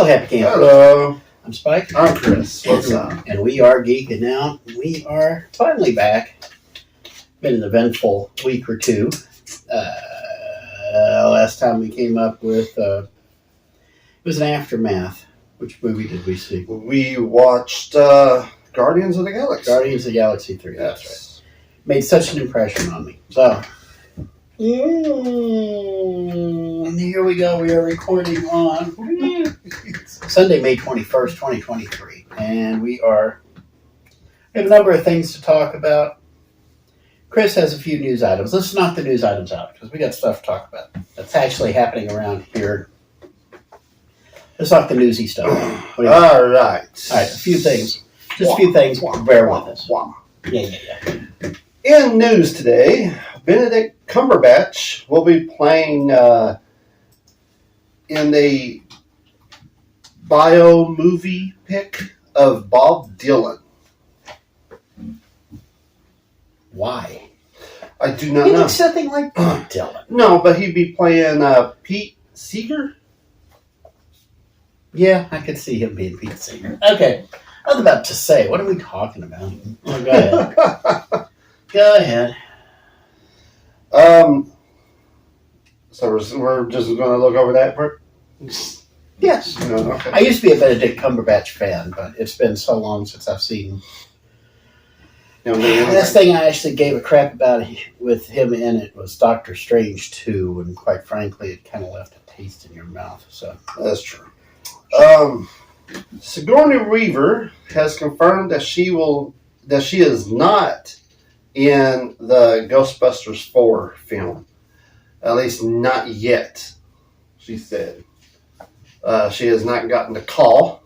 Hello, Happy Camper. Hello. I'm Spike. I'm Chris. What's up? And we are Geeking Out. We are finally back. Been an eventful week or two. Last time we came up with, it was an aftermath. Which movie did we see? We watched Guardians of the Galaxy. Guardians of the Galaxy 3. Yes. That's right. Made such an impression on me. So, and here we go. We are recording on Sunday, May 21st, 2023. And we have a number of things to talk about. Chris has a few news items. Let's knock the news items out because we got stuff to talk about that's actually happening around here. Let's talk the newsy stuff. All right. All right, a few things. Just a few things. Bear with us. Yeah. In news today, Benedict Cumberbatch will be playing in a bio movie pick of Bob Dylan. Why? I do not He know. looks something like Bob Dylan. No, but he'd be playing Pete Seeger. Yeah, I could see him being Pete Seeger. Okay, I was about to say, what are we talking about? Oh, go ahead. Go ahead. So we're just going to look over that part? Yes. No, okay. I used to be a Benedict Cumberbatch fan, but it's been so long since I've seen. The last thing I actually gave a crap about with him in it was Doctor Strange 2, and quite frankly, it kind of left a taste in your mouth. So that's true. Sigourney Weaver has confirmed that she is not in the Ghostbusters 4 film. At least not yet, she said. She has not gotten the call.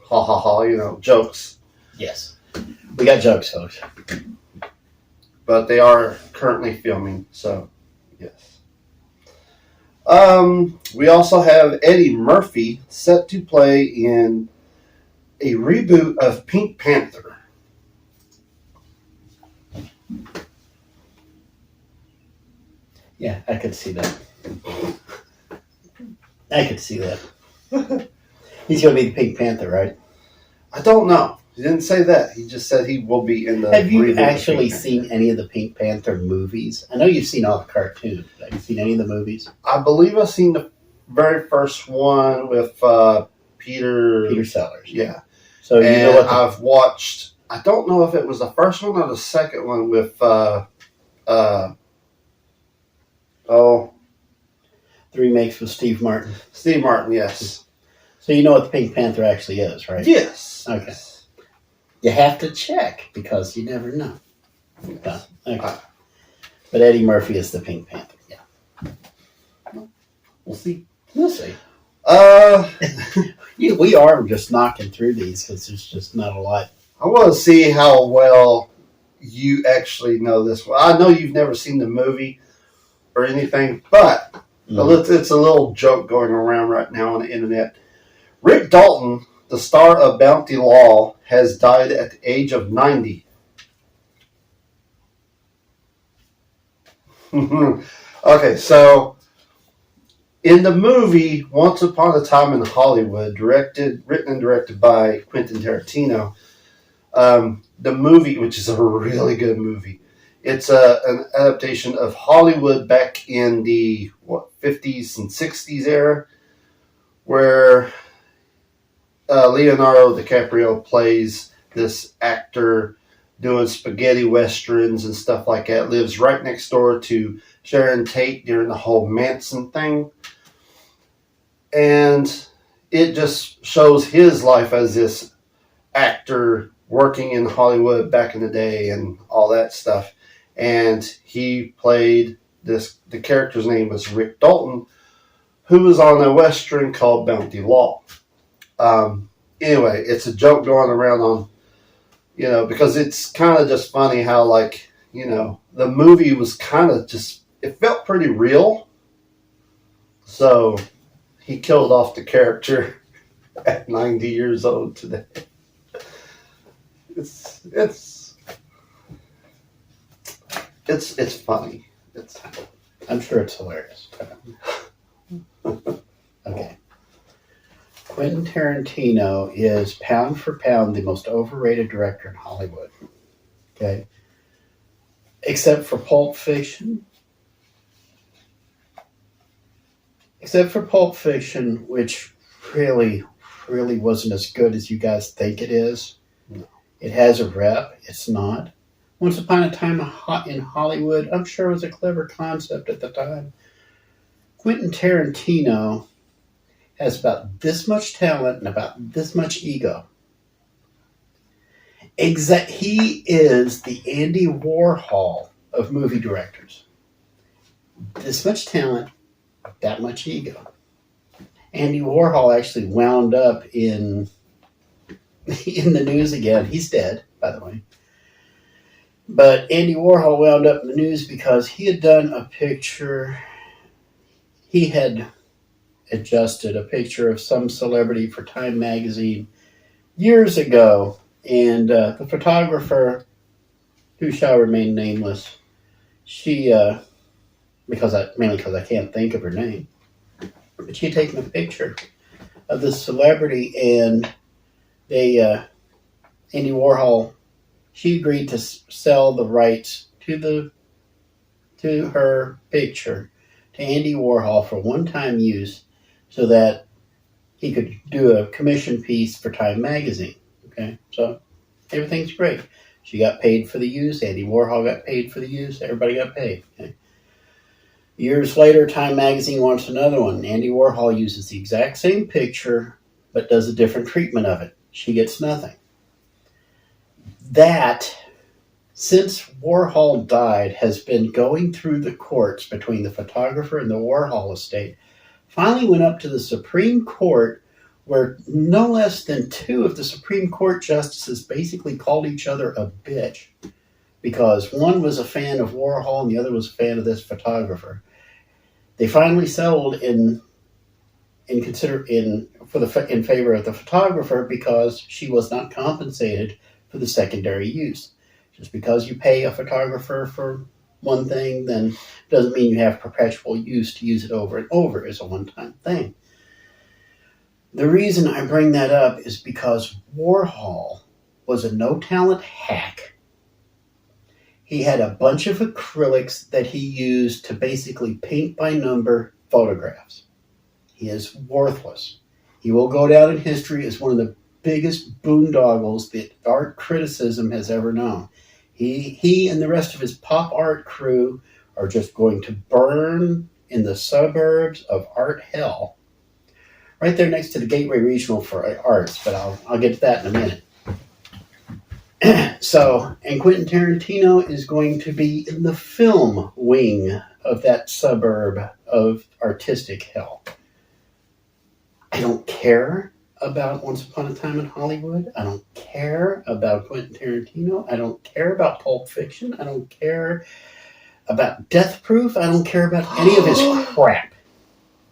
Ha ha ha, jokes. yes, we got jokes, folks. But they are currently filming, so yes. We also have Eddie Murphy set to play in a reboot of Pink Panther. Yeah, I could see that. I could see that. He's going to be the Pink Panther, right? I don't know. He didn't say that. He just said he will be in the Have you reboot actually of Pink seen Panther. any of the Pink Panther movies? I know you've seen all the cartoons. But have you seen any of the movies? I believe I've seen the very first one with Peter Sellers. Yeah. So you know what I've watched, I don't know if it was the first one or the second one with the remakes with Steve Martin. Steve Martin, yes. So you know what the Pink Panther actually is, right? Yes. Okay. You have to check because you never know. Yes. Okay. But Eddie Murphy is the Pink Panther. Yeah. We'll see. We'll see. I We are just knocking through these because there's just not a lot. want to see how well you actually know this one. I know you've never seen the movie or anything, but it's a little joke going around right now on the internet. Rick Dalton, the star of Bounty Law, has died at the age of 90. Okay, so in the movie Once Upon a Time in Hollywood, written and directed by Quentin Tarantino, the movie, which is a really good movie, it's an adaptation of Hollywood back in the 50s and 60s era, where Leonardo DiCaprio plays this actor doing spaghetti westerns and stuff like that. Lives right next door to Sharon Tate during the whole Manson thing. And it just shows his life as this actor working in Hollywood back in the day and all that stuff. And he played the character's name was Rick Dalton, who was on a western called Bounty Law. Anyway, it's a joke going around on, because it's kind of just funny how, the movie was kind of just, it felt pretty real. So he killed off the character at 90 years old today. It's funny. I'm sure it's hilarious. Okay. Quentin Tarantino is pound for pound the most overrated director in Hollywood. Okay? Except for Pulp Fiction. Except for Pulp Fiction, which really, really wasn't as good as you guys think it is. No. It has a rep. It's not. Once Upon a Time in Hollywood, I'm sure it was a clever concept at the time. Quentin Tarantino has about this much talent and about this much ego. He is the Andy Warhol of movie directors. This much talent, that much ego. Andy Warhol actually wound up in the news again. He's dead, by the way. But Andy Warhol wound up in the news because he had done a picture. He had adjusted a picture of some celebrity for Time magazine years ago. And the photographer, who shall remain nameless, she, mainly because I can't think of her name, but she had taken a picture of this celebrity, and Andy Warhol, she agreed to sell the rights to her picture to Andy Warhol for one-time use, so that he could do a commission piece for Time magazine. Okay, so everything's great. She got paid for the use. Andy Warhol got paid for the use. Everybody got paid. Okay. Years later, Time magazine wants another one. Andy Warhol uses the exact same picture, but does a different treatment of it. She gets nothing. That, since Warhol died, has been going through the courts between the photographer and the Warhol estate. Finally went up to the Supreme Court, where no less than 2 of the Supreme Court justices basically called each other a bitch, because one was a fan of Warhol and the other was a fan of this photographer. They finally settled in favor of the photographer, because she was not compensated for the secondary use. Just because you pay a photographer for one thing, then doesn't mean you have perpetual use to use it over and over as a one-time thing. The reason I bring that up is because Warhol was a no-talent hack. He had a bunch of acrylics that he used to basically paint-by-number photographs. He is worthless. He will go down in history as one of the biggest boondoggles that art criticism has ever known. He and the rest of his pop art crew are just going to burn in the suburbs of art hell, right there next to the Gateway Regional for Arts, but I'll get to that in a minute. And Quentin Tarantino is going to be in the film wing of that suburb of artistic hell. I don't care about Once Upon a Time in Hollywood. I don't care about Quentin Tarantino. I don't care about Pulp Fiction. I don't care about Death Proof. I don't care about any of his crap.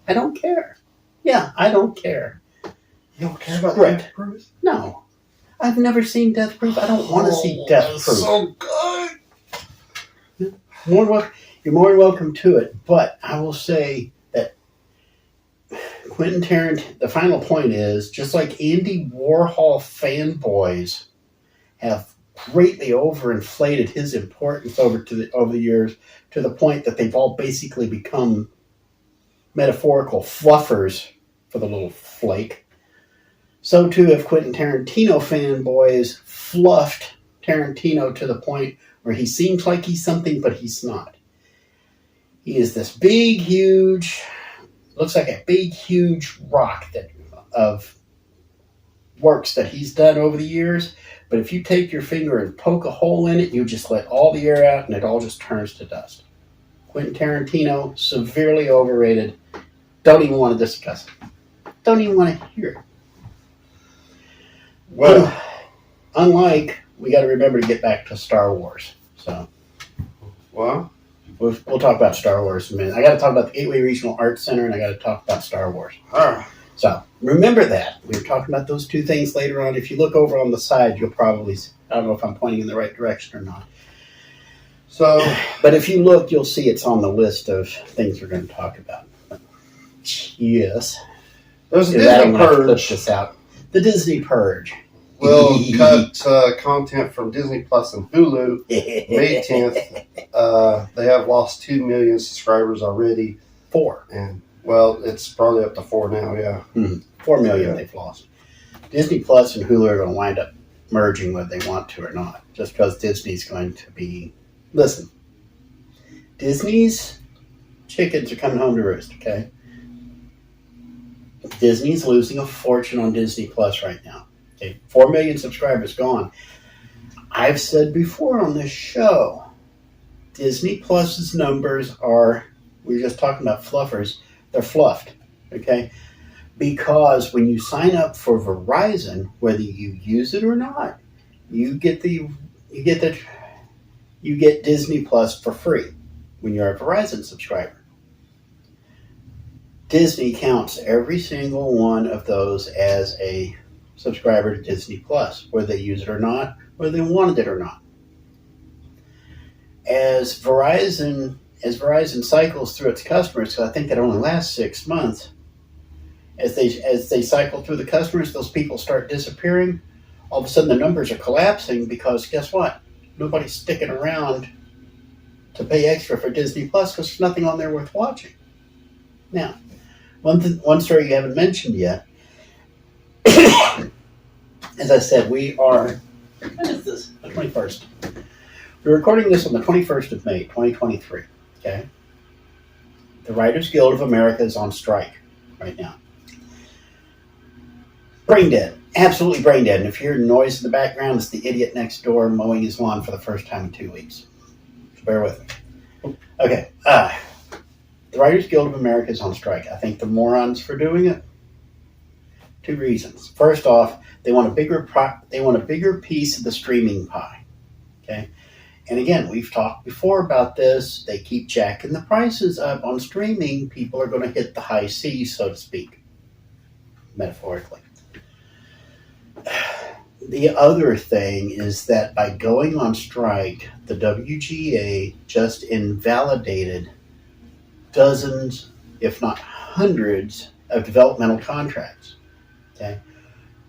I don't care. Yeah, I don't care. You don't care about Right. Death Proof? No. I've never seen Death Proof. I don't want to see Death Proof. So good. You're more than welcome to it, but I will say that Quentin Tarantino, the final point is, just like Andy Warhol fanboys have greatly overinflated his importance over the years, to the point that they've all basically become metaphorical fluffers for the little flake. So too have Quentin Tarantino fanboys fluffed Tarantino to the point where he seems like he's something, but he's not. He is this big, huge, looks like a big, huge rock of works that he's done over the years. But if you take your finger and poke a hole in it, you just let all the air out and it all just turns to dust. Quentin Tarantino, severely overrated. Don't even want to discuss it. Don't even want to hear it. Well, unlike, we got to remember to get back to Star Wars. So, well, we'll talk about Star Wars in a minute. I got to talk about the Gateway Regional Arts Center, and I got to talk about Star Wars. So, remember that. We were talking about those two things later on. If you look over on the side, you'll probably see. I don't know if I'm pointing in the right direction or not. So, but if you look, you'll see it's on the list of things we're going to talk about. Yes. There's a Because I don't Disney want to clip Purge. this out. The Disney Purge. Will cut content from Disney Plus and Hulu May 10th. They have lost 2 million subscribers already. 4. And, well, it's probably up to 4 now, yeah. 4 million they've lost. Disney Plus and Hulu are going to wind up merging whether they want to or not. Just because Disney's going to be... Listen. Disney's chickens are coming home to roost, okay? Disney's losing a fortune on Disney Plus right now. Okay, 4 million subscribers gone. I've said before on this show, Disney Plus's numbers are, we were just talking about fluffers, they're fluffed, okay? Because when you sign up for Verizon, whether you use it or not, you get Disney Plus for free when you're a Verizon subscriber. Disney counts every single one of those as a subscriber to Disney Plus, whether they use it or not, whether they wanted it or not. As Verizon cycles through its customers, because I think that only lasts 6 months, as they cycle through the customers, those people start disappearing. All of a sudden, the numbers are collapsing because guess what? Nobody's sticking around to pay extra for Disney Plus because there's nothing on there worth watching. Now, one story you haven't mentioned yet. As I said, we are, when is this? The 21st. We're recording this on the 21st of May, 2023. Okay? The Writers Guild of America is on strike right now. Brain dead. Absolutely brain dead. And if you hear noise in the background, it's the idiot next door mowing his lawn for the first time in 2 weeks. So bear with me. Okay. The Writers Guild of America is on strike. I think the morons for doing it. 2 reasons. First off, they want a bigger piece of the streaming pie. Okay? And again, we've talked before about this. They keep jacking the prices up on streaming. People are going to hit the high seas, so to speak, metaphorically. The other thing is that by going on strike, the WGA just invalidated dozens, if not hundreds, of developmental contracts. Okay?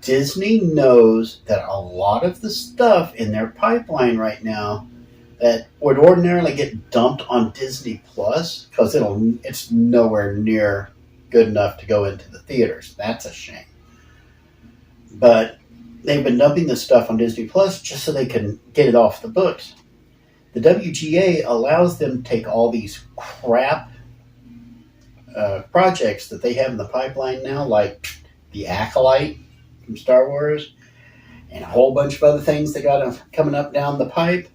Disney knows that a lot of the stuff in their pipeline right now that would ordinarily get dumped on Disney Plus, because it's nowhere near good enough to go into the theaters. That's a shame. But they've been dumping this stuff on Disney Plus just so they can get it off the books. The WGA allows them to take all these crap projects that they have in the pipeline now, like The Acolyte from Star Wars, and a whole bunch of other things they got coming up down the pipe.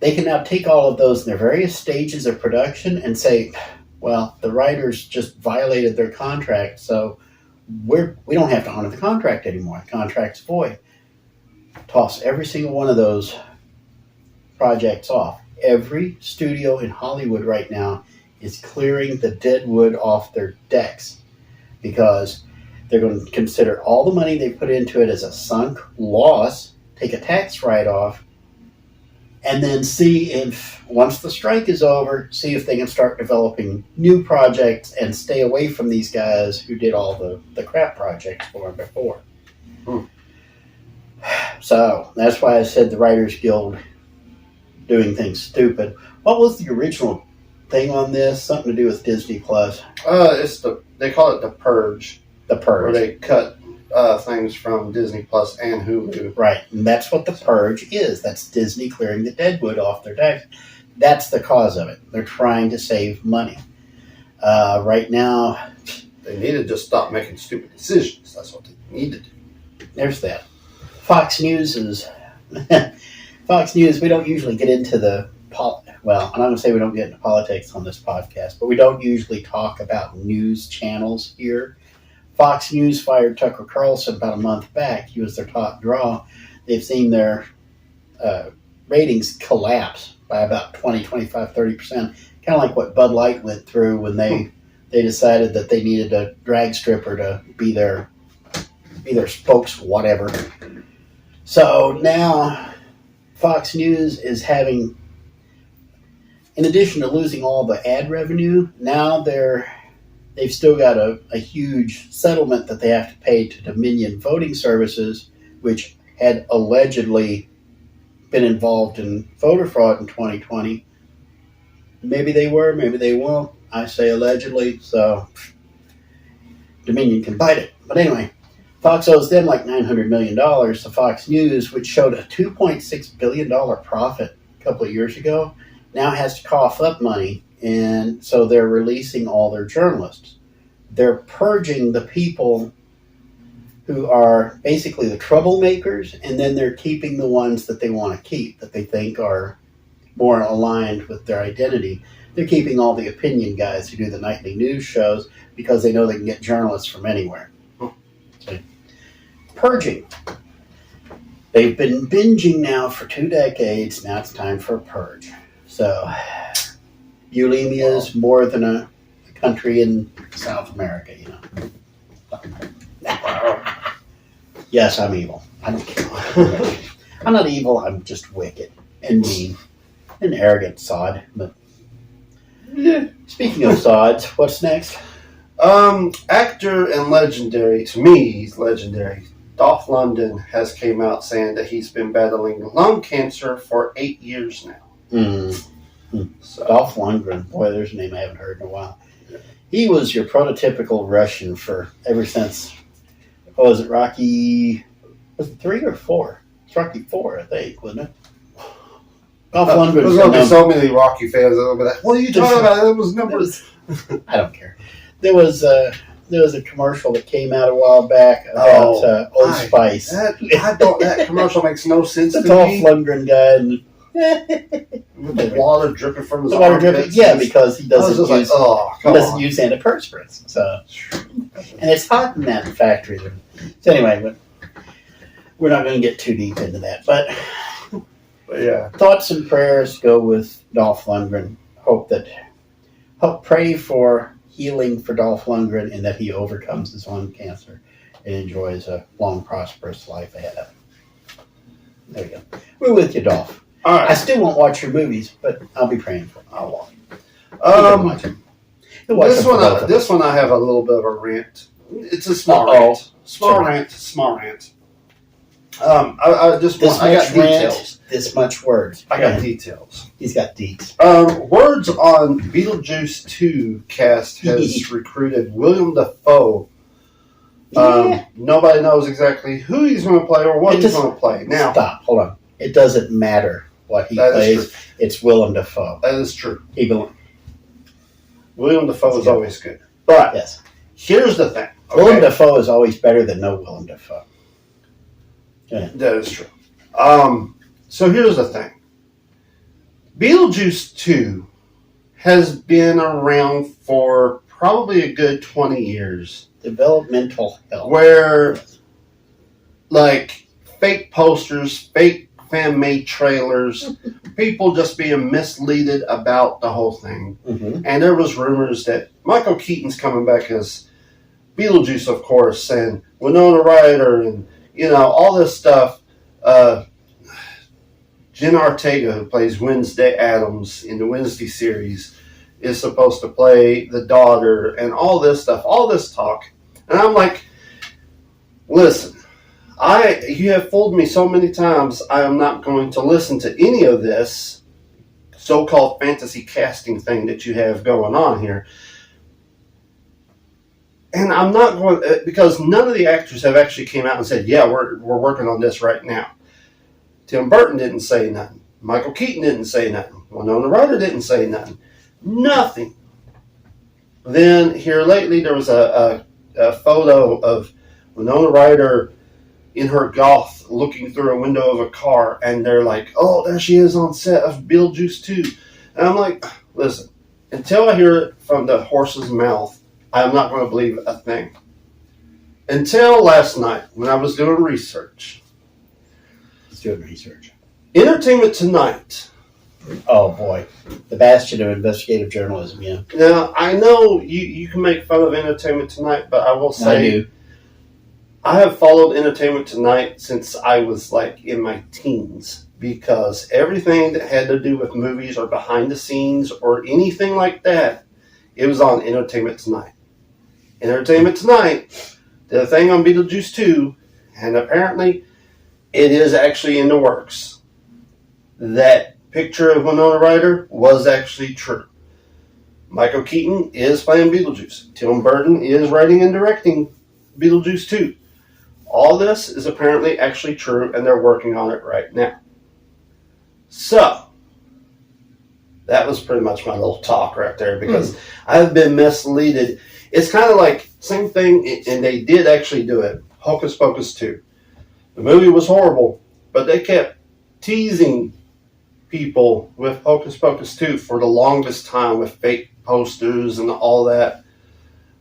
They can now take all of those in their various stages of production and say, well, the writers just violated their contract, so we don't have to honor the contract anymore. The contract's void. Toss every single one of those projects off. Every studio in Hollywood right now is clearing the dead wood off their decks because they're going to consider all the money they put into it as a sunk loss, take a tax write-off, and then see if, once the strike is over, see if they can start developing new projects and stay away from these guys who did all the crap projects for them before. So, that's why I said the Writers Guild doing things stupid. What was the original thing on this? Something to do with Disney Plus. They call it the Purge. The Purge. Where they cut things from Disney Plus and Hulu. Right, and that's what the Purge is. That's Disney clearing the deadwood off their decks. That's the cause of it. They're trying to save money. Right now, they need to just stop making stupid decisions. That's what they need to do. There's that. Fox News is... Fox News, we don't usually get into the... well, I'm not going to say we don't get into politics on this podcast, but we don't usually talk about news channels here. Fox News fired Tucker Carlson about a month back. He was their top draw. They've seen their ratings collapse by about 20, 25, 30%. Kind of like what Bud Light went through when they decided that they needed a drag stripper to be their spokes whatever. So now Fox News is having, in addition to losing all the ad revenue, now they've they've still got a huge settlement that they have to pay to Dominion Voting Services, which had allegedly been involved in voter fraud in 2020. Maybe they were, maybe they won't. I say allegedly, so Dominion can bite it. But anyway, Fox owes them like $900 million to Fox News, which showed a $2.6 billion profit a couple of years ago, now has to cough up money, and so they're releasing all their journalists. They're purging the people who are basically the troublemakers, and then they're keeping the ones that they want to keep, that they think are more aligned with their identity. They're keeping all the opinion guys who do the nightly news shows because they know they can get journalists from anywhere. So, purging. They've been binging now for 2 decades. Now it's time for a purge. So, bulimia is more than a country in South America, you know. Yes, I'm evil. I don't care. I'm not evil. I'm just wicked and mean and arrogant sod. But speaking of sods, what's next? Actor and legendary, to me, he's legendary. Dolph Lundgren has came out saying that he's been battling lung cancer for 8 years now. So. Dolph Lundgren, boy, there's a name I haven't heard in a while. He was your prototypical Russian for ever since. Oh, was it Rocky? Was it 3 or 4? It's Rocky 4, I think, wasn't it? Dolph Lundgren. There's going to be so many Rocky fans that will be like, "What are you talking about? It was numbers." I don't care. There was a commercial that came out a while back about Old Spice. That commercial makes no sense to the Dolph me. Lundgren guy and with the water dripping from his armpits. Yeah, because he doesn't use antiperspirants. So, and it's hot in that factory. So anyway, but we're not going to get too deep into that. But yeah, thoughts and prayers go with Dolph Lundgren. Pray for healing for Dolph Lundgren and that he overcomes his lung cancer and enjoys a long, prosperous life ahead of him. There you go. We're with you, Dolph. All right. I still won't watch your movies, but I'll be praying for them. I'll watch them. This one I have a little bit of a rant. It's a small rant. Small rant. I got details. This much words. I got details. He's got deets. Words on Beetlejuice 2 cast has recruited William Dafoe. Nobody knows exactly who he's going to play or what he's going to play. Now, stop. Hold on. It doesn't matter what he plays. It's Willem Dafoe. That is true. William Dafoe is always good. But yes, here's the thing. Okay? Willem Dafoe is always better than no Willem Dafoe. Yeah. That is true. So here's the thing. Beetlejuice 2 has been around for probably a good 20 years. Developmental hell. Where, like, fake posters, fake fan-made trailers, people just being misleaded about the whole thing. Mm-hmm. And there was rumors that Michael Keaton's coming back as Beetlejuice, of course, and Winona Ryder, and, you know, all this stuff. Jen Ortega, who plays Wednesday Addams in the Wednesday series, is supposed to play the daughter, and all this stuff, all this talk. And I'm like, listen, you have fooled me so many times, I am not going to listen to any of this so-called fantasy casting thing that you have going on here. And I'm not going, because none of the actors have actually came out and said, yeah, we're working on this right now. Tim Burton didn't say nothing. Michael Keaton didn't say nothing. Winona Ryder didn't say nothing. Nothing. Then here lately there was a photo of Winona Ryder in her goth looking through a window of a car, and they're like, oh, there she is on set of Beetlejuice 2. And I'm like, listen, until I hear it from the horse's mouth, I'm not going to believe a thing. Until last night when I was doing research. Doing research. Entertainment Tonight. Oh boy, the bastion of investigative journalism. Yeah. Now I know you can make fun of Entertainment Tonight, but I will say I have followed Entertainment Tonight since I was like in my teens, because everything that had to do with movies or behind the scenes or anything like that, it was on Entertainment Tonight. Entertainment Tonight did a thing on Beetlejuice 2, and apparently it is actually in the works. That picture of Winona Ryder was actually true. Michael Keaton is playing Beetlejuice. Tim Burton is writing and directing Beetlejuice 2. All this is apparently actually true, and they're working on it right now. So, that was pretty much my little talk right there, because I've been misleaded. It's kind of like, same thing, and they did actually do it. Hocus Pocus 2. The movie was horrible, but they kept teasing people with Hocus Pocus 2 for the longest time with fake posters and all that.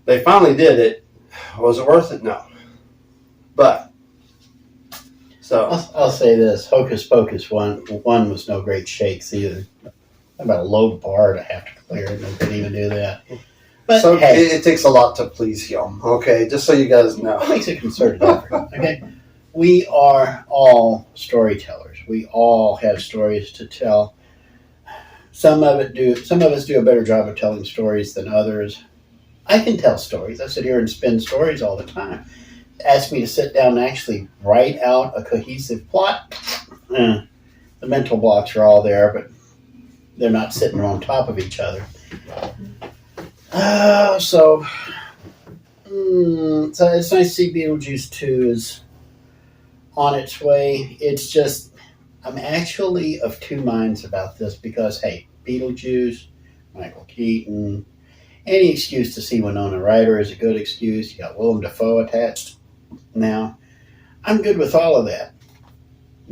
They finally did it. Was it worth it? No. But, so. I'll say this. Hocus Pocus 1 was no great shakes either. About a low bar to have to clear, and they couldn't even do that. But So hey, it takes a lot to please him, okay? Just so you guys know. it makes a concerted effort. Okay, we are all storytellers. We all have stories to tell. Some of us do a better job of telling stories than others. I can tell stories. I sit here and spin stories all the time. Ask me to sit down and actually write out a cohesive plot. The mental blocks are all there, but they're not sitting on top of each other. So it's nice to see Beetlejuice 2 is on its way. It's just, I'm actually of two minds about this because, hey, Beetlejuice, Michael Keaton, any excuse to see Winona Ryder is a good excuse. You got Willem Dafoe attached now. I'm good with all of that.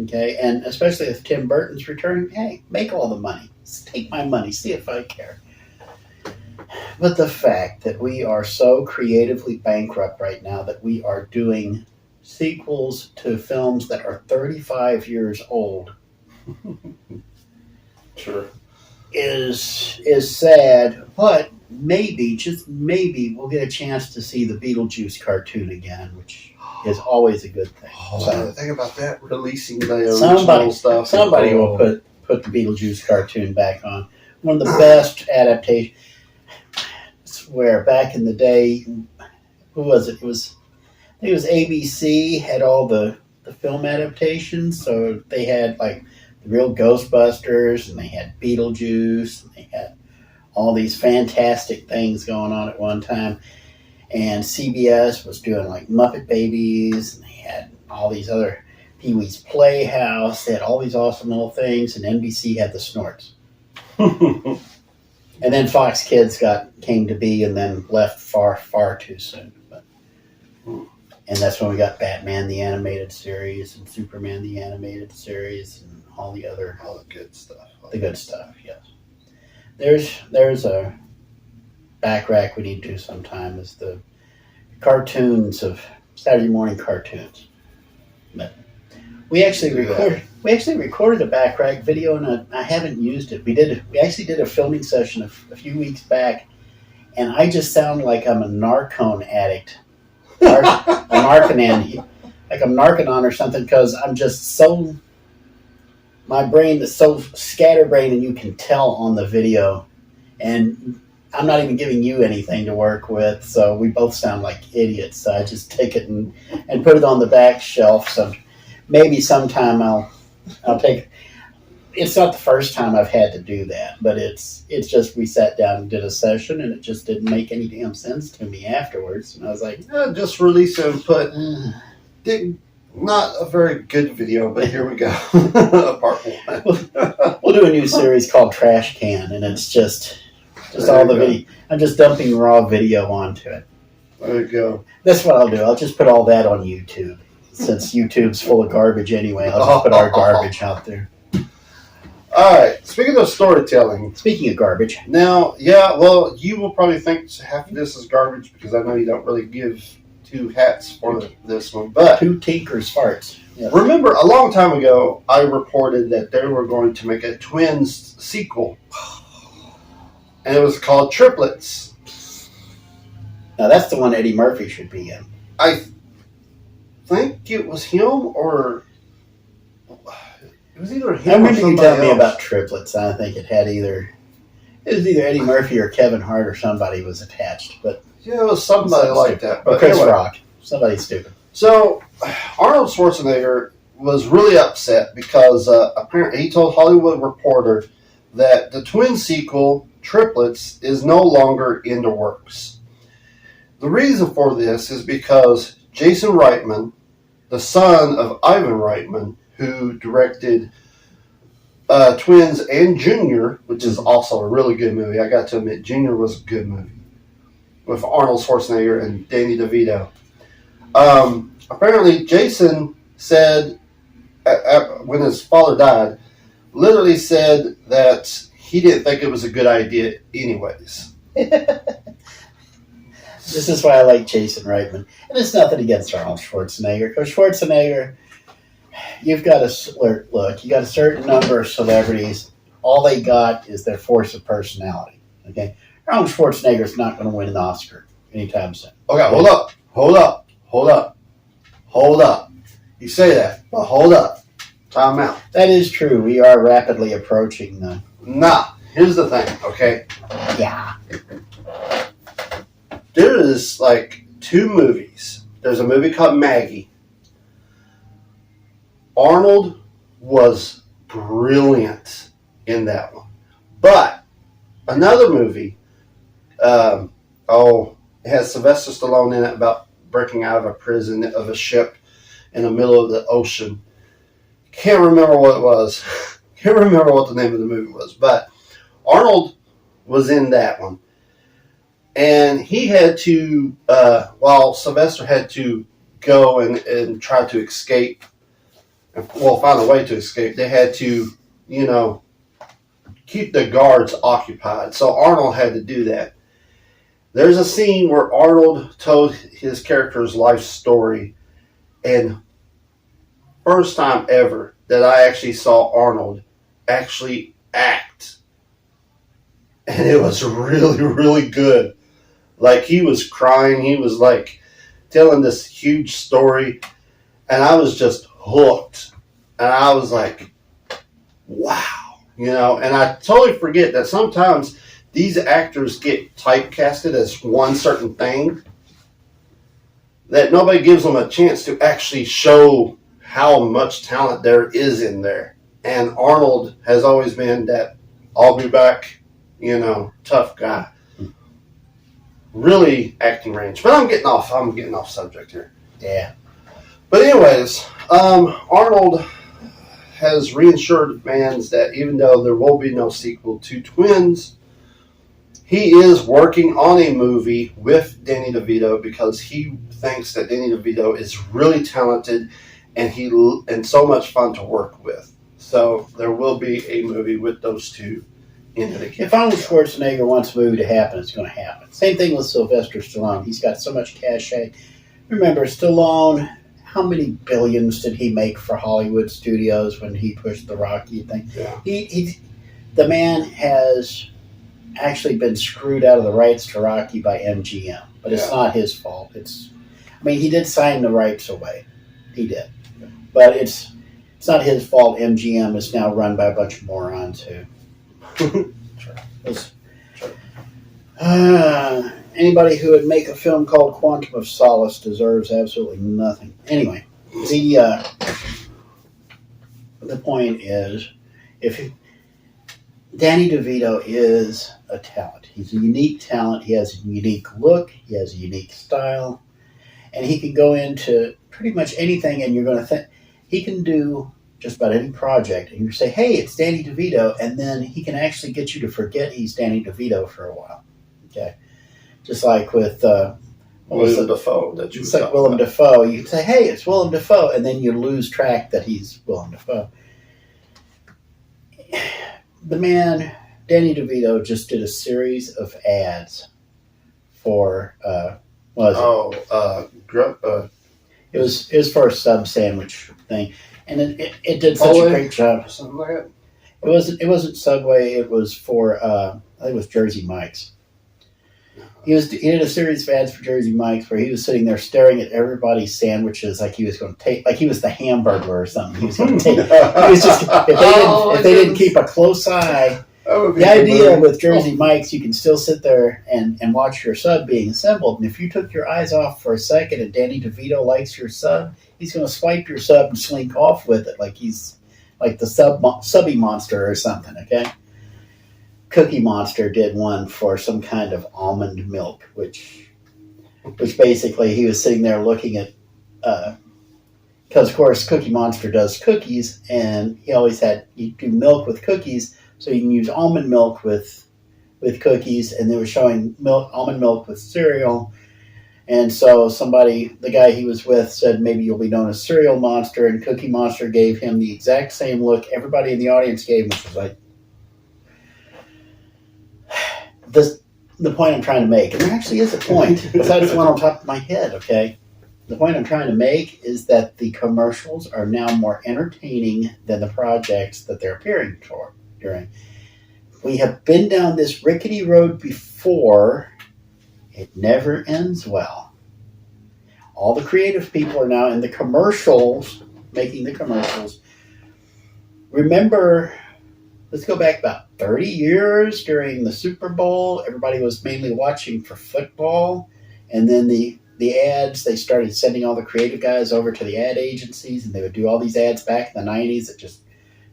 Okay, and especially if Tim Burton's returning, hey, make all the money. Take my money, see if I care. But the fact that we are so creatively bankrupt right now that we are doing sequels to films that are 35 years old Sure. is sad, but maybe, just maybe, we'll get a chance to see the Beetlejuice cartoon again, which is always a good thing. So, think about that, releasing the original stuff. Somebody will put the Beetlejuice cartoon back on. One of the best adaptations. I swear, back in the day, who was it? I think it was ABC had all the film adaptations. So they had like the real Ghostbusters, and they had Beetlejuice, and they had all these fantastic things going on at one time. And CBS was doing like Muppet Babies, and they had all these other Pee-wee's Playhouse. They had all these awesome little things, and NBC had the Snorts. And then Fox Kids came to be, and then left far, far too soon. And that's when we got Batman the Animated Series, and Superman the Animated Series, and all the good stuff. The good stuff, yes. There's a back rack we need to do sometime, is the cartoons of Saturday morning cartoons. But we actually recorded a back rack video, and I haven't used it. We actually did a filming session a few weeks back, and I just sound like I'm a Narcon addict. Like I'm Narconon or something, because I'm just so, my brain is so scatterbrained, and you can tell on the video, and I'm not even giving you anything to work with, so we both sound like idiots. So I just take it and put it on the back shelf. So maybe sometime I'll take. It's not the first time I've had to do that, but it's just, we sat down and did a session, and it just didn't make any damn sense to me afterwards. And I was like, just release it and put. Not a very good video, but here we go. Part one. We'll do a new series called Trash Can, and it's just all the video. I'm just dumping raw video onto it. There you go. That's what I'll do. I'll just put all that on YouTube. Since YouTube's full of garbage anyway, I'll just put our garbage out there. All right. Speaking of storytelling. Speaking of garbage. Now, yeah, well, you will probably think half of this is garbage, because I know you don't really give two hats for this one. But two tinkers farts. Yes. Remember, a long time ago, I reported that they were going to make a twins sequel. And it was called Triplets. Now, that's the one Eddie Murphy should be in. I think it was him, or it was either him. I remember or you telling me else. about Triplets. I think it was either Eddie Murphy or Kevin Hart or somebody was attached. But Yeah, it was somebody like that. Or But Chris anyway, Rock. Somebody stupid. So Arnold Schwarzenegger was really upset because apparently he told Hollywood Reporter that the twin sequel, Triplets, is no longer in the works. The reason for this is because Jason Reitman, the son of Ivan Reitman, who directed Twins and Junior, which is also a really good movie. I got to admit, Junior was a good movie with Arnold Schwarzenegger and Danny DeVito. Apparently, Jason said, when his father died, literally said that he didn't think it was a good idea anyways. This is why I like Jason Reitman. And it's nothing against Arnold Schwarzenegger. Because Schwarzenegger, you've got a certain number of celebrities. All they got is their force of personality. Okay? Arnold Schwarzenegger's not going to win an Oscar anytime soon. Okay, hold up. You say that, but hold up. Time out. That is true. We are rapidly approaching the... Nah, here's the thing, okay? Yeah. There is like 2 movies. There's a movie called Maggie. Arnold was brilliant in that one. But another movie, it has Sylvester Stallone in it about breaking out of a prison of a ship in the middle of the ocean. Can't remember what it was. Can't remember what the name of the movie was. But Arnold was in that one. And he had to, while Sylvester had to go and try to escape, find a way to escape, they had to, keep the guards occupied. So Arnold had to do that. There's a scene where Arnold told his character's life story, and first time ever that I actually saw Arnold actually act. And it was really, really good. Like, he was crying. He was, like, telling this huge story. And I was just hooked. And I was like, wow. And I totally forget that sometimes these actors get typecasted as one certain thing, that nobody gives them a chance to actually show how much talent there is in there. And Arnold has always been that I'll be back, tough guy. Really acting range. But I'm getting off subject here. Yeah. But anyways, Arnold has reassured fans that even though there will be no sequel to Twins, he is working on a movie with Danny DeVito because he thinks that Danny DeVito is really talented and so much fun to work with. So there will be a movie with those two in it again. If Arnold Schwarzenegger wants a movie to happen, it's going to happen. Same thing with Sylvester Stallone. He's got so much cachet. Remember, Stallone, how many billions did he make for Hollywood studios when he pushed the Rocky thing? Yeah. The man has actually been screwed out of the rights to Rocky by MGM, but it's not his fault. He did sign the rights away. He did. But it's not his fault. MGM is now run by a bunch of morons who... Anybody who would make a film called Quantum of Solace deserves absolutely nothing. Anyway, the point is, Danny DeVito is a talent. He's a unique talent. He has a unique look. He has a unique style. And he can go into pretty much anything, and you're going to think he can do just about any project, and you say, hey, it's Danny DeVito, and then he can actually get you to forget he's Danny DeVito for a while. Okay? Just like with Willem Dafoe. It's like Willem Dafoe. You can say, hey, it's Willem Dafoe, and then you lose track that he's Willem Dafoe. The man, Danny DeVito, just did a series of ads for, what was it? It was for a sub sandwich thing. And it did such a great job. Something like that. It wasn't Subway. It was for I think it was Jersey Mike's. He did a series of ads for Jersey Mike's where he was sitting there staring at everybody's sandwiches like he was going to take, like he was the Hamburglar or something. He was going to take. He was just if they didn't keep a close eye, The idea with Jersey Mike's, you can still sit there and watch your sub being assembled. And if you took your eyes off for a second and Danny DeVito likes your sub, he's going to swipe your sub and slink off with it like he's like the subby monster or something, okay? Cookie Monster did one for some kind of almond milk, which basically he was sitting there looking at, because of course Cookie Monster does cookies, and he always had, you do milk with cookies, so you can use almond milk with cookies, and they were showing almond milk with cereal. And so the guy he was with said, maybe you'll be known as Cereal Monster, and Cookie Monster gave him the exact same look everybody in the audience gave him, which was like, the point I'm trying to make, and there actually is a point, besides the one on top of my head, okay? The point I'm trying to make is that the commercials are now more entertaining than the projects that they're appearing during. We have been down this rickety road before. It never ends well. All the creative people are now in the commercials, making the commercials. Remember, let's go back about 30 years during the Super Bowl. Everybody was mainly watching for football. And then the ads, they started sending all the creative guys over to the ad agencies, and they would do all these ads back in the 90s that just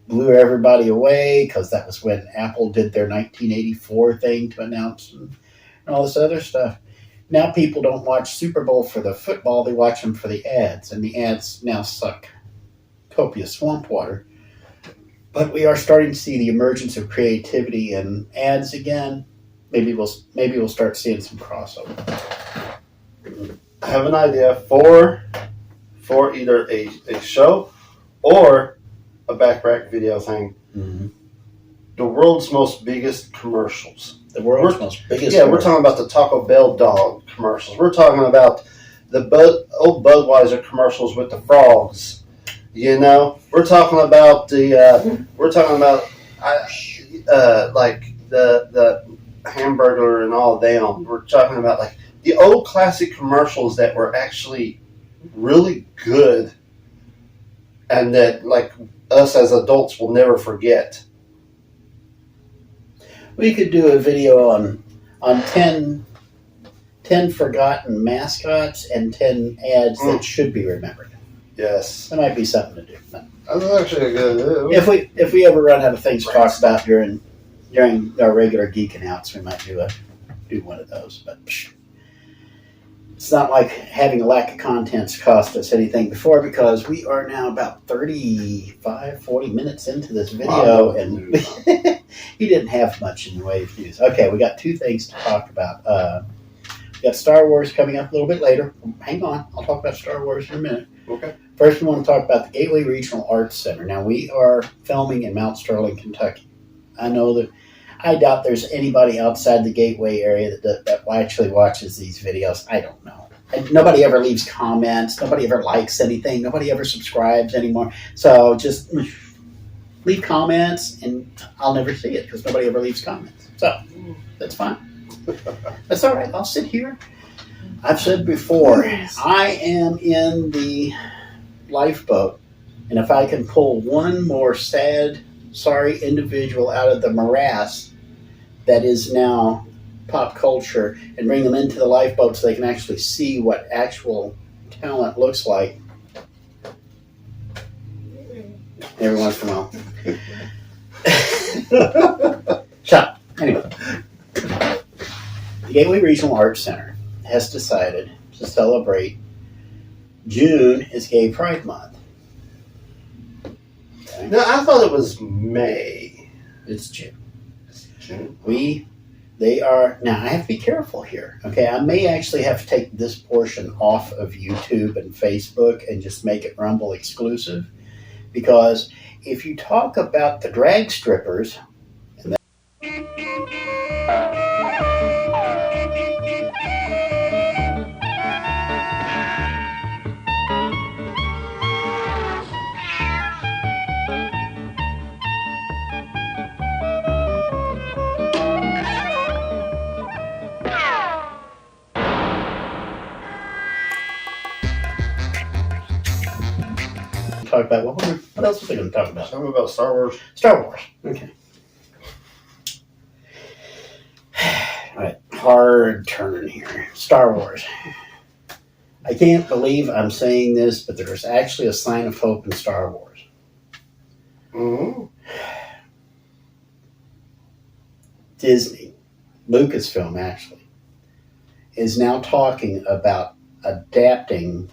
blew everybody away, because that was when Apple did their 1984 thing to announce and all this other stuff. Now people don't watch Super Bowl for the football, they watch them for the ads, and the ads now suck copious swamp water. But we are starting to see the emergence of creativity in ads again. Maybe we'll start seeing some crossover. I have an idea for either a show or a back-rack video thing. Mm-hmm. The world's most biggest commercials. The world's most biggest. Yeah, we're talking about the Taco Bell dog commercials. We're talking about the old Budweiser commercials with the frogs. You know, we're talking about like the Hamburger and all them. We're talking about like the old classic commercials that were actually really good, and that like us as adults will never forget. We could do a video on 10 forgotten mascots and 10 ads that should be remembered. Yes, That might be something to do. that's actually a good. If we ever run out of things to talk about during our regular geeking outs, we might do one of those. But it's not like having a lack of contents cost us anything before, because we are now about 40 minutes into this video, and he didn't have much in the way of news. Okay, we got two things to talk about. We got Star Wars coming up a little bit later. Hang on, I'll talk about Star Wars in a minute. Okay. First, we want to talk about the Gateway Regional Arts Center. Now, we are filming in Mount Sterling, Kentucky. I doubt there's anybody outside the Gateway area that actually watches these videos. I don't know. And nobody ever leaves comments. Nobody ever likes anything. Nobody ever subscribes anymore. So just leave comments, and I'll never see it because nobody ever leaves comments. So that's fine. That's all right. I'll sit here. I've said before, I am in the lifeboat, and if I can pull one more sad, sorry individual out of the morass that is now pop culture and bring them into the lifeboat so they can actually see what actual talent looks like every once in a while. So, anyway, the Gateway Regional Arts Center has decided to celebrate June is Gay Pride Month. Okay? No, I thought it was May. It's June. It's June. They are, now I have to be careful here, okay? I may actually have to take this portion off of YouTube and Facebook and just make it Rumble exclusive, because if you talk about the drag strippers, and talk about what else was I going to talk about? Something about Star Wars. Star Wars. Okay. All right, hard turn here. Star Wars. I can't believe I'm saying this, but there's actually a sign of hope in Star Wars. Mm-hmm. Disney, Lucasfilm actually, is now talking about adapting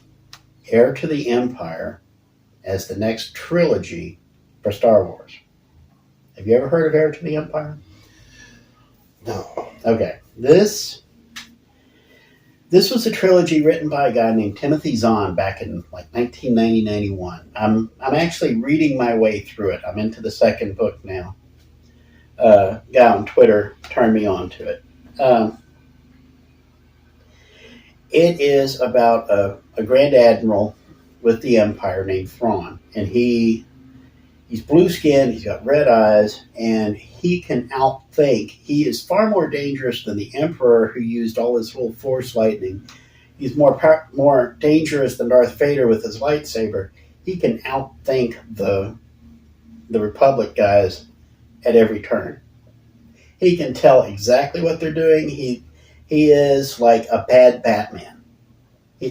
Heir to the Empire as the next trilogy for Star Wars. Have you ever heard of Heir to the Empire? No. Okay. This was a trilogy written by a guy named Timothy Zahn back in like 1990-91. I'm actually reading my way through it. I'm into the second book now. Guy on Twitter turned me on to it. It is about a Grand Admiral with the Empire named Thrawn, and he's blue-skinned, he's got red eyes, and he can outthink. He is far more dangerous than the Emperor, who used all his little Force lightning. He's more dangerous than Darth Vader with his lightsaber. He can outthink the Republic guys at every turn. He can tell exactly what they're doing. He is like a bad Batman.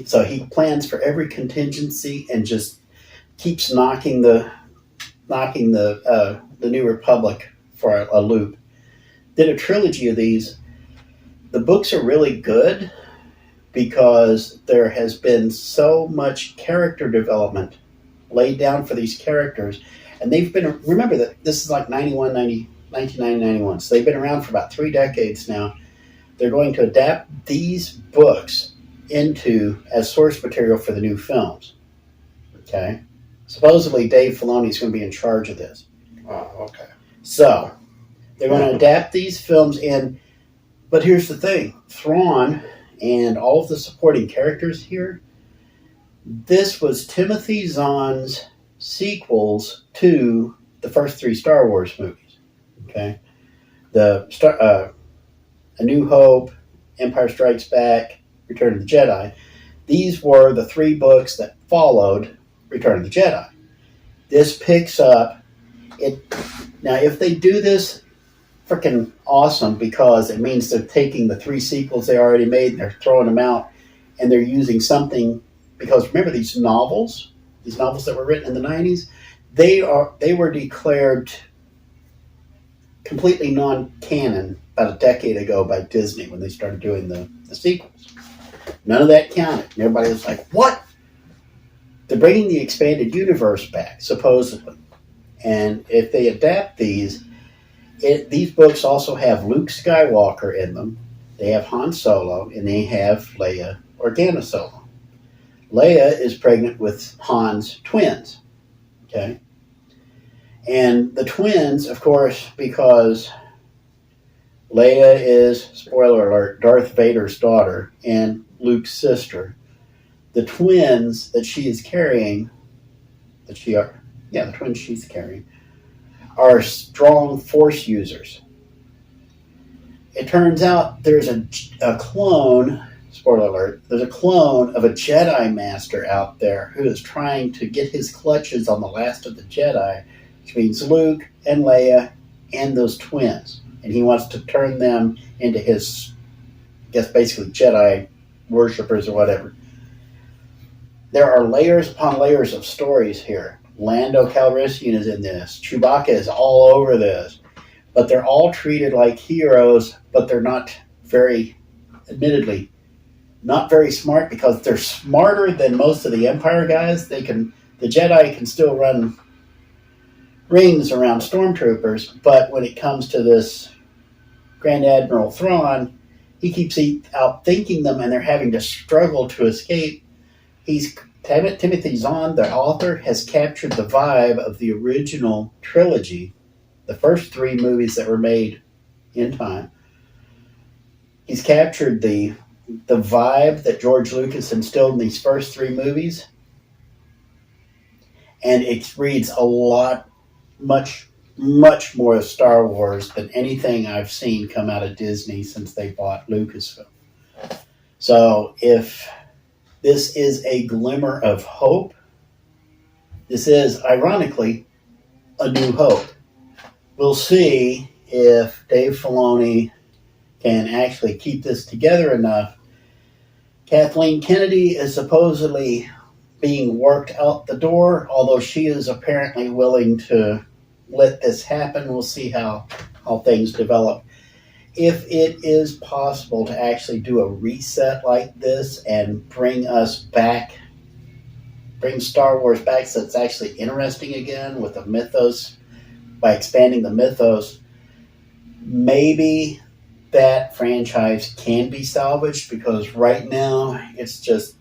So he plans for every contingency and just keeps knocking the New Republic for a loop. Did a trilogy of these. The books are really good because there has been so much character development laid down for these characters, and they've been, remember that this is like 1991, so they've been around for about 3 decades now. They're going to adapt these books as source material for the new films. Okay? Supposedly Dave Filoni is going to be in charge of this. Oh, okay. So, they're going to adapt these films in, but here's the thing. Thrawn and all of the supporting characters here, this was Timothy Zahn's sequels to the first 3 Star Wars movies. Okay? A New Hope, Empire Strikes Back, Return of the Jedi. These were the 3 books that followed Return of the Jedi. This picks up it. Now, if they do this, freaking awesome, because it means they're taking the 3 sequels they already made and they're throwing them out, and they're using something, because remember these novels that were written in the 90s, they were declared completely non-canon about a decade ago by Disney when they started doing the sequels. None of that counted. And everybody was like, what? They're bringing the expanded universe back, supposedly. And if they adapt these books also have Luke Skywalker in them. They have Han Solo, and they have Leia Organa Solo. Leia is pregnant with Han's twins. Okay? And the twins, of course, because Leia is, spoiler alert, Darth Vader's daughter and Luke's sister. The twins that she is carrying, the twins she's carrying, are strong Force users. It turns out there's a clone, spoiler alert, there's a clone of a Jedi Master out there who is trying to get his clutches on the last of the Jedi, which means Luke and Leia and those twins. And he wants to turn them into his, I guess, basically Jedi worshippers or whatever. There are layers upon layers of stories here. Lando Calrissian is in this. Chewbacca is all over this. But they're all treated like heroes, but they're not admittedly, not very smart, because they're smarter than most of the Empire guys. The Jedi can still run rings around stormtroopers, but when it comes to this Grand Admiral Thrawn, he keeps outthinking them, and they're having to struggle to escape. Timothy Zahn, the author, has captured the vibe of the original trilogy, the first 3 movies that were made in time. He's captured the vibe that George Lucas instilled in these first 3 movies, and it reads a lot, much, much more of Star Wars than anything I've seen come out of Disney since they bought Lucasfilm. So if this is a glimmer of hope, this is, ironically, a new hope. We'll see if Dave Filoni can actually keep this together enough. Kathleen Kennedy is supposedly being worked out the door, although she is apparently willing to let this happen. We'll see how things develop. If it is possible to actually do a reset like this and bring Star Wars back so it's actually interesting again with the mythos, by expanding the mythos, maybe that franchise can be salvaged, because right now it's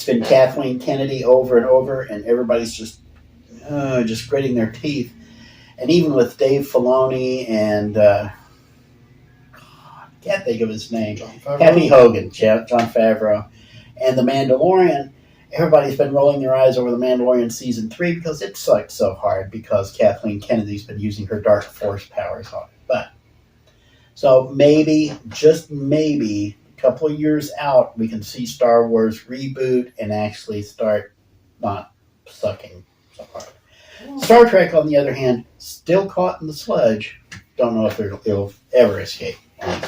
been Kathleen Kennedy over and over, and everybody's just gritting their teeth. And even with Dave Filoni and can't think of his name, Happy Hogan, John Favreau, and The Mandalorian, everybody's been rolling their eyes over The Mandalorian Season 3 because it sucked so hard because Kathleen Kennedy's been using her dark force powers on it. But so maybe, just maybe, a couple of years out, we can see Star Wars reboot and actually start not sucking so hard. Star Trek, on the other hand, still caught in the sludge. Don't know if it'll ever escape.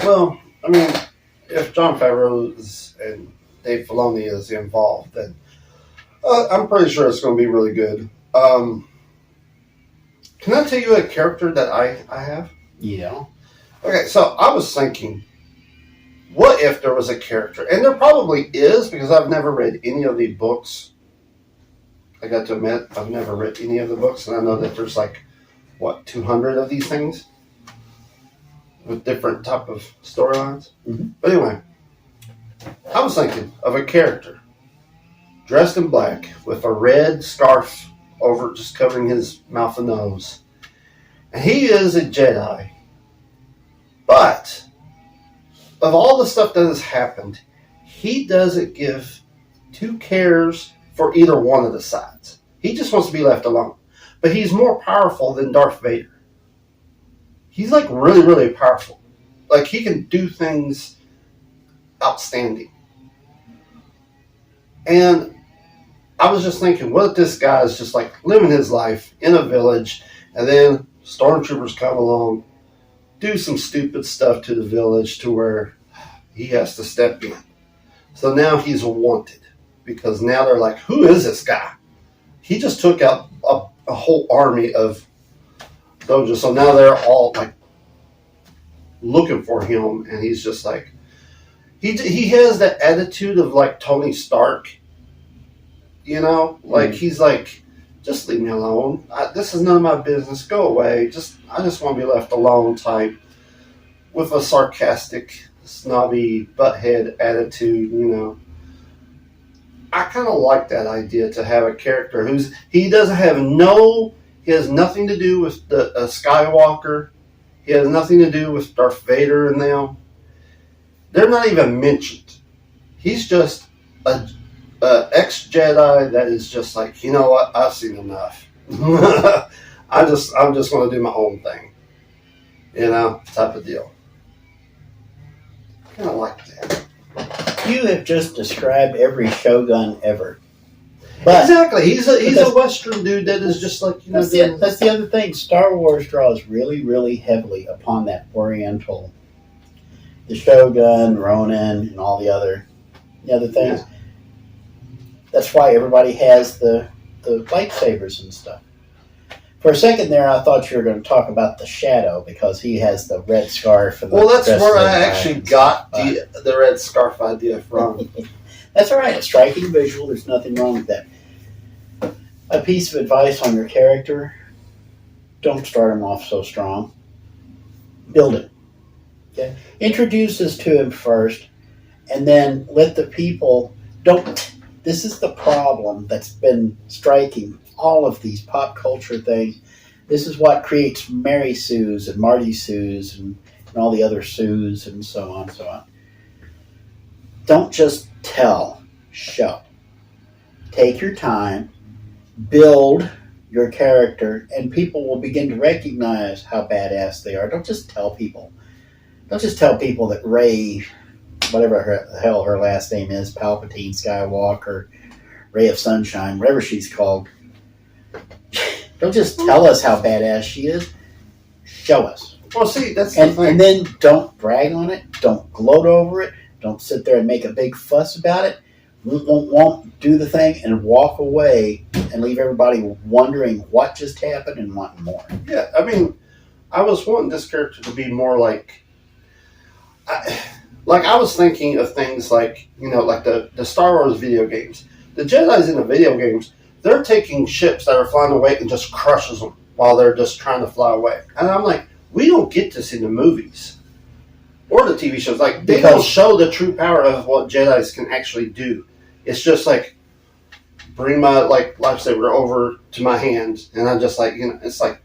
Well, I mean, if John Favreau and Dave Filoni is involved, then I'm pretty sure it's going to be really good. Can I tell you a character that I have? Yeah. Okay, so I was thinking, what if there was a character? And there probably is, because I've never read any of the books. I got to admit, I've never read any of the books, and I know that there's 200 of these things with different type of storylines. Mm-hmm. But anyway, I was thinking of a character dressed in black with a red scarf over, just covering his mouth and nose. And he is a Jedi. But of all the stuff that has happened, he doesn't give two cares for either one of the sides. He just wants to be left alone. But he's more powerful than Darth Vader. He's really, really powerful. He can do things outstanding. And I was just thinking, what if this guy is just living his life in a village, and then stormtroopers come along, do some stupid stuff to the village to where he has to step in. So now he's wanted, because now they're like, who is this guy? He just took out a whole army of dojo. So now they're all looking for him, and he's just he has that attitude of Tony Stark, he's just leave me alone. This is none of my business. Go away. I just want to be left alone type, with a sarcastic, snobby, butthead attitude. I kind of like that idea, to have a character he has nothing to do with the Skywalker. He has nothing to do with Darth Vader and them. They're not even mentioned. He's just a ex-Jedi that is just you know what, I've seen enough. I'm just going to do my own thing. Type of deal. I kind of like that. You have just described every Shogun ever. But exactly. He's a Western dude that is just that's the other thing. Star Wars draws really, really heavily upon that Oriental, the Shogun, Ronin, and all the other things. Yeah. That's why everybody has the lightsabers and stuff. For a second there, I thought you were going to talk about the Shadow, because he has the red scarf. And that's where I actually got the red scarf idea from. That's all right. A striking visual. There's nothing wrong with that. A piece of advice on your character: don't start him off so strong. Build him. Okay. Introduce us to him first, and then let the people don't. This is the problem that's been striking all of these pop culture things. This is what creates Mary Sues and Marty Sues and all the other Sues and so on and so on. Don't just tell, show. Take your time, build your character, and people will begin to recognize how badass they are. Don't just tell people. Don't just tell people that Rey, whatever the hell her last name is, Palpatine, Skywalker, Ray of Sunshine, whatever she's called. Don't just tell us how badass she is. Show us. Well, see, that's the thing. And then don't brag on it. Don't gloat over it. Don't sit there and make a big fuss about it. Won't do the thing and walk away and leave everybody wondering what just happened and wanting more. Yeah, I mean, I was wanting this character to be more like I was thinking of things like, like the Star Wars video games. The Jedi's in the video games, they're taking ships that are flying away and just crushes them while they're just trying to fly away. And I'm like, we don't get this in the movies or the TV shows. Like, they don't show the true power of what Jedi's can actually do. It's just like, bring my lightsaber over to my hand, and I'm just like, it's like,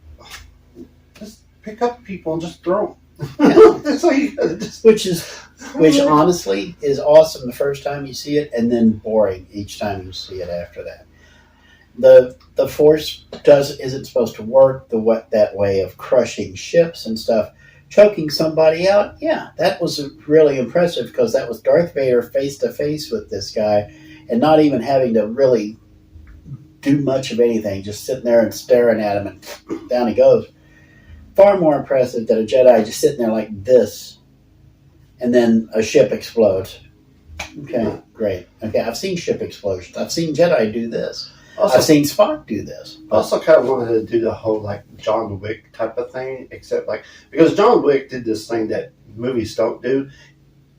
just pick up people and just throw them. Yeah. That's all you gotta just. Which honestly is awesome the first time you see it, and then boring each time you see it after that. The Force isn't supposed to work that way of crushing ships and stuff. Choking somebody out, yeah, that was really impressive because that was Darth Vader face to face with this guy, and not even having to really do much of anything, just sitting there and staring at him, and down he goes. Far more impressive than a Jedi just sitting there like this, and then a ship explodes. Okay, great. Okay, I've seen ship explosions. I've seen Jedi do this. Also, I've seen Spock do this. I also kind of wanted to do the whole John Wick type of thing, except because John Wick did this thing that movies don't do.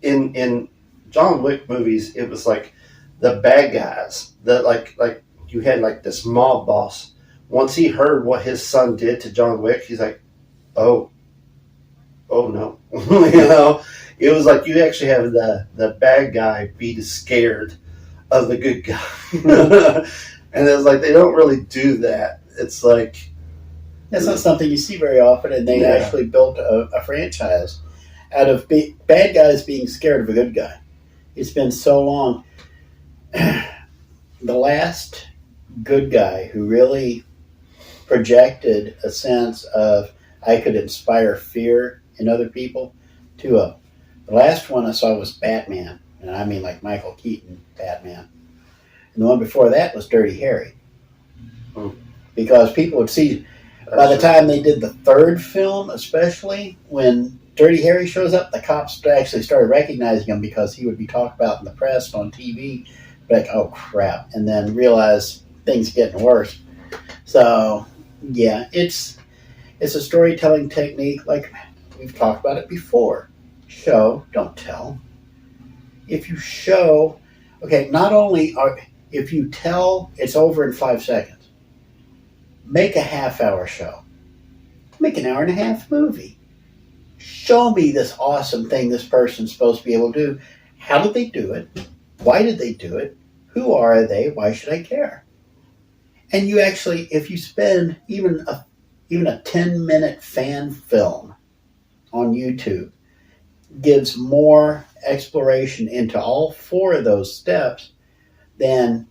In John Wick movies, it was like the bad guys that like you had this mob boss. Once he heard what his son did to John Wick, he's like, oh no, It was like you actually have the bad guy be scared of the good guy. And it's like they don't really do that. It's like that's not something you see very often, and they actually built a franchise out of bad guys being scared of a good guy. It's been so long. The last good guy who really projected a sense of I could inspire fear in other people, two of them. The last one I saw was Batman, and I mean like Michael Keaton Batman. And the one before that was Dirty Harry. Because people would see, by the time they did the third film, especially, when Dirty Harry shows up, the cops actually started recognizing him because he would be talked about in the press and on TV. Like, oh crap. And then realize things are getting worse. So, yeah, it's a storytelling technique. Like, we've talked about it before. Show, don't tell. If you show, okay, not only if you tell, it's over in 5 seconds. Make a half-hour show. Make an hour-and-a-half movie. Show me this awesome thing this person's supposed to be able to do. How did they do it? Why did they do it? Who are they? Why should I care? And you actually, if you spend even a 10-minute fan film on YouTube, gives more exploration into all 4 of those steps than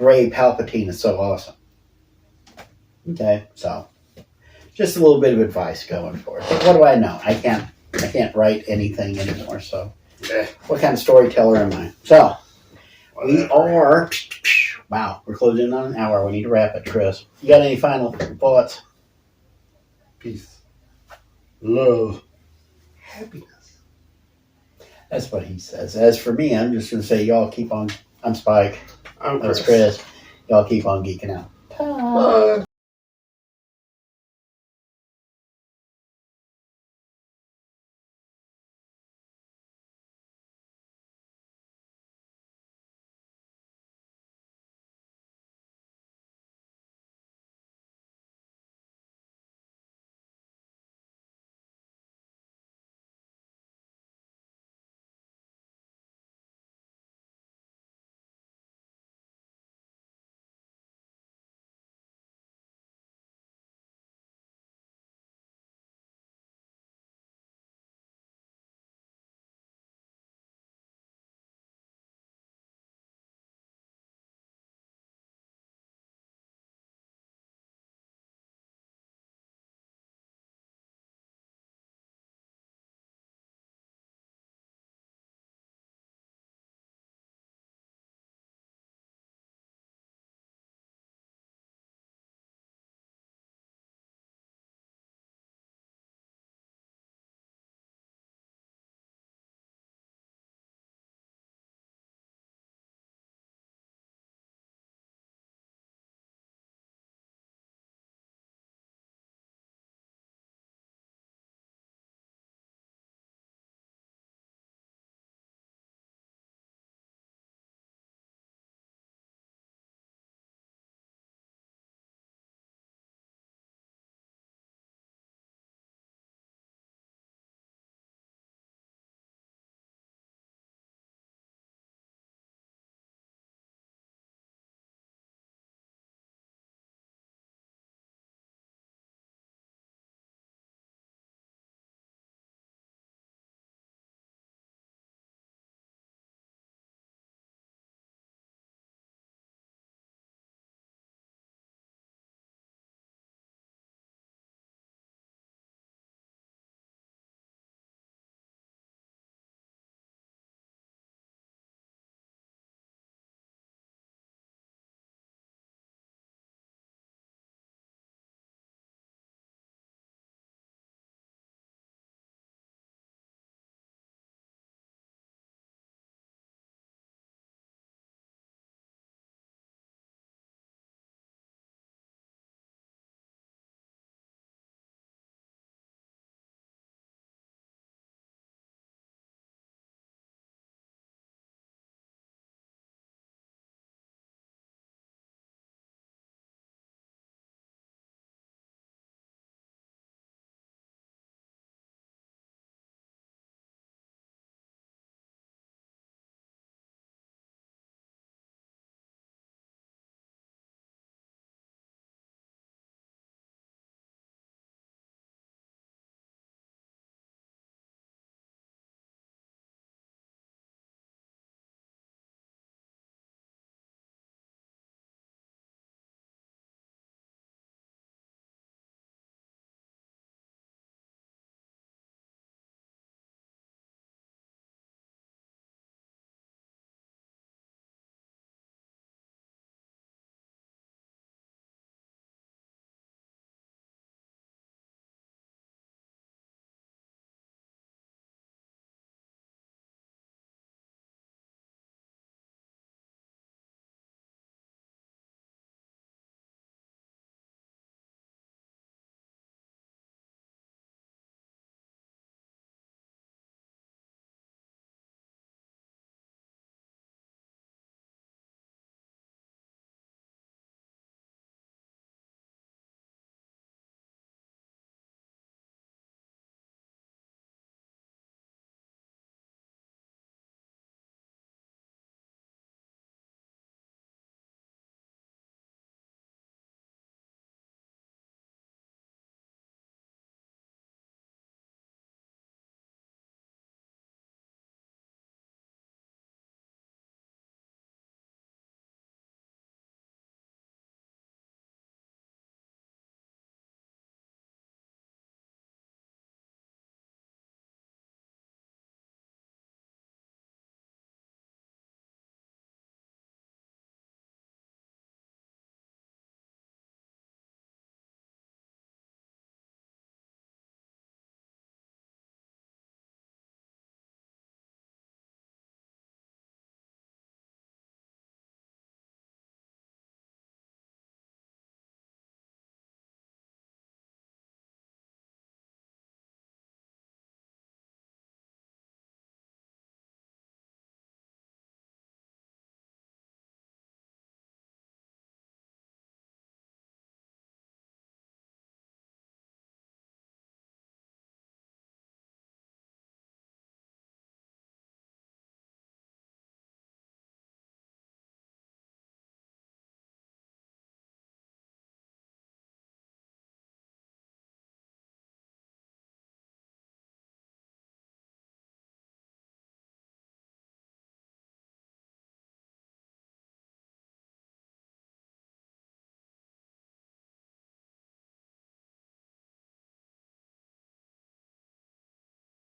Rey Palpatine is so awesome. Okay, so just a little bit of advice going for it. But what do I know? I can't write anything anymore. So, what kind of storyteller am I? So, we are. Wow, we're closing in on an hour. We need to wrap it, Chris. You got any final thoughts? Peace, love, happiness. That's what he says. As for me, I'm just going to say, y'all keep on. I'm Spike. I'm That's Chris. Y'all keep on geeking out. Bye.